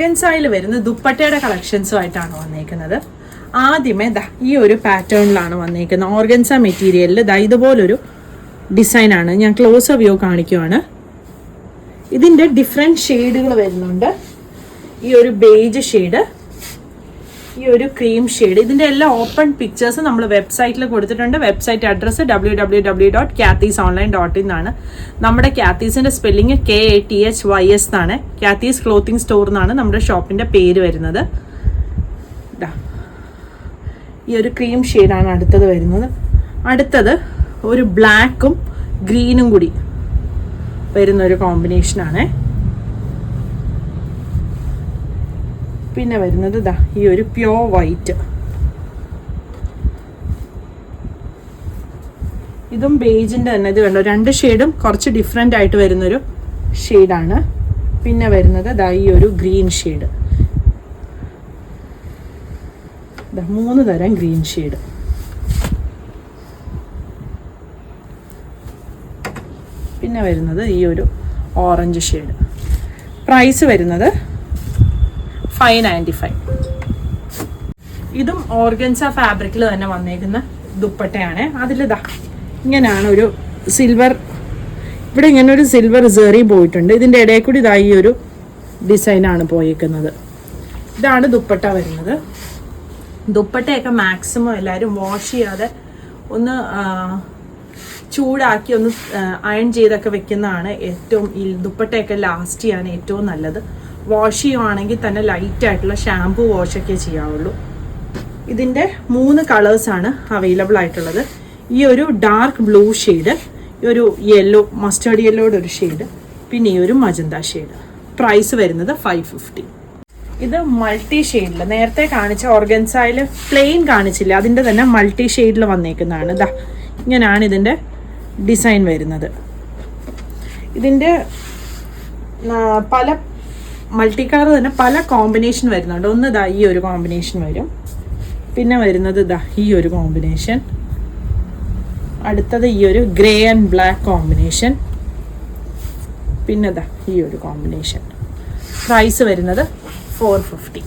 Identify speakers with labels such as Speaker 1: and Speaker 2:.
Speaker 1: ഓർഗൻസായിൽ വരുന്ന ദുപ്പട്ടയുടെ കളക്ഷൻസുമായിട്ടാണ് വന്നേക്കുന്നത്. ആദ്യമേ ഈ ഒരു പാറ്റേണിലാണ് വന്നേക്കുന്നത്. ഓർഗൻസ മെറ്റീരിയലിൽ ഇതുപോലൊരു ഡിസൈനാണ്. ഞാൻ ക്ലോസ് വ്യൂ കാണിക്കുവാണ്. ഇതിൻ്റെ ഡിഫറെൻറ്റ് ഷെയ്ഡുകൾ വരുന്നുണ്ട്. ഈ ഒരു ബേജ് ഷെയ്ഡ്, ഈ ഒരു ക്രീം ഷെയ്ഡ്. ഇതിൻ്റെ എല്ലാ ഓപ്പൺ പിക്ചേഴ്സ് നമ്മൾ വെബ്സൈറ്റിൽ കൊടുത്തിട്ടുണ്ട്. വെബ്സൈറ്റ് അഡ്രസ്സ് www.kathysonline.in എന്നാണ്. നമ്മുടെ കാത്തീസിൻ്റെ സ്പെല്ലിങ് KATHYS എന്നാണ്. കാത്തീസ് ക്ലോത്തിങ് സ്റ്റോർ എന്നാണ് നമ്മുടെ ഷോപ്പിൻ്റെ പേര് വരുന്നത്. ഈ ഒരു ക്രീം ഷെയ്ഡാണ് അടുത്തത് വരുന്നത്. അടുത്തത് ഒരു ബ്ലാക്കും ഗ്രീനും കൂടി വരുന്നൊരു കോമ്പിനേഷനാണ്. പിന്നെ വരുന്നത് ഈ ഒരു പ്യോർ വൈറ്റ്. ഇതും ബേജിൻ്റെ തന്നെ. ഇത് കണ്ടോ, രണ്ട് ഷെയ്ഡും കുറച്ച് ഡിഫറെൻ്റ് ആയിട്ട് വരുന്നൊരു ഷെയ്ഡാണ്. പിന്നെ വരുന്നത് ഈ ഒരു ഗ്രീൻ ഷെയ്ഡ്. 3 തരം ഗ്രീൻ ഷെയ്ഡ്. പിന്നെ വരുന്നത് ഈ ഒരു ഓറഞ്ച് ഷെയ്ഡ്. പ്രൈസ് വരുന്നത് 595. ഇതും ഓർഗൻസ ഫാബ്രിക്കിൽ തന്നെ വന്നേക്കുന്ന ദുപ്പട്ടയാണ്. അതിൽ ഇങ്ങനെയാണ് ഒരു സിൽവർ, ഇവിടെ ഇങ്ങനെ ഒരു സിൽവർ സെറി പോയിട്ടുണ്ട്. ഇതിൻ്റെ ഇടയിൽ കൂടി ഈ ഒരു ഡിസൈനാണ് പോയേക്കുന്നത്. ഇതാണ് ദുപ്പട്ട വരുന്നത്. ദുപ്പട്ടയൊക്കെ മാക്സിമം എല്ലാവരും വാഷ് ചെയ്യാതെ ഒന്ന് ചൂടാക്കി ഒന്ന് അയൺ ചെയ്തൊക്കെ വെക്കുന്നതാണ് ഏറ്റവും. ഈ ദുപ്പട്ടയൊക്കെ ലാസ്റ്റ് ചെയ്യാൻ ഏറ്റവും നല്ലത്. വാഷ് ചെയ്യുവാണെങ്കിൽ തന്നെ ലൈറ്റായിട്ടുള്ള ഷാംപൂ വാഷൊക്കെ ചെയ്യാവുള്ളൂ. ഇതിൻ്റെ 3 കളേഴ്സാണ് അവൈലബിൾ ആയിട്ടുള്ളത്. ഈ ഒരു ഡാർക്ക് ബ്ലൂ ഷെയ്ഡ്, ഈ ഒരു യെല്ലോ, മസ്റ്റേർഡ് യെല്ലോയുടെ ഒരു ഷെയ്ഡ്, പിന്നെ ഈ ഒരു മജന്ത ഷെയ്ഡ്. പ്രൈസ് വരുന്നത് 550. ഇത് മൾട്ടി ഷെയ്ഡിൽ നേരത്തെ കാണിച്ച ഓർഗൻസായിൽ പ്ലെയിൻ കാണിച്ചില്ല, അതിൻ്റെ തന്നെ മൾട്ടി ഷെയ്ഡിൽ വന്നേക്കുന്നതാണ്. ഇങ്ങനെയാണ് ഇതിൻ്റെ ഡിസൈൻ വരുന്നത്. ഇതിൻ്റെ പല മൾട്ടി കളർ തന്നെ പല കോമ്പിനേഷൻ വരുന്നുണ്ട്. ഒന്ന് ഈ ഒരു കോമ്പിനേഷൻ വരും. പിന്നെ വരുന്നത് ഈ ഒരു കോമ്പിനേഷൻ. അടുത്തത് ഈ ഒരു ഗ്രേ ആൻഡ് ബ്ലാക്ക് കോമ്പിനേഷൻ. പിന്നെ ഈ ഒരു കോമ്പിനേഷൻ. പ്രൈസ് വരുന്നത് 450.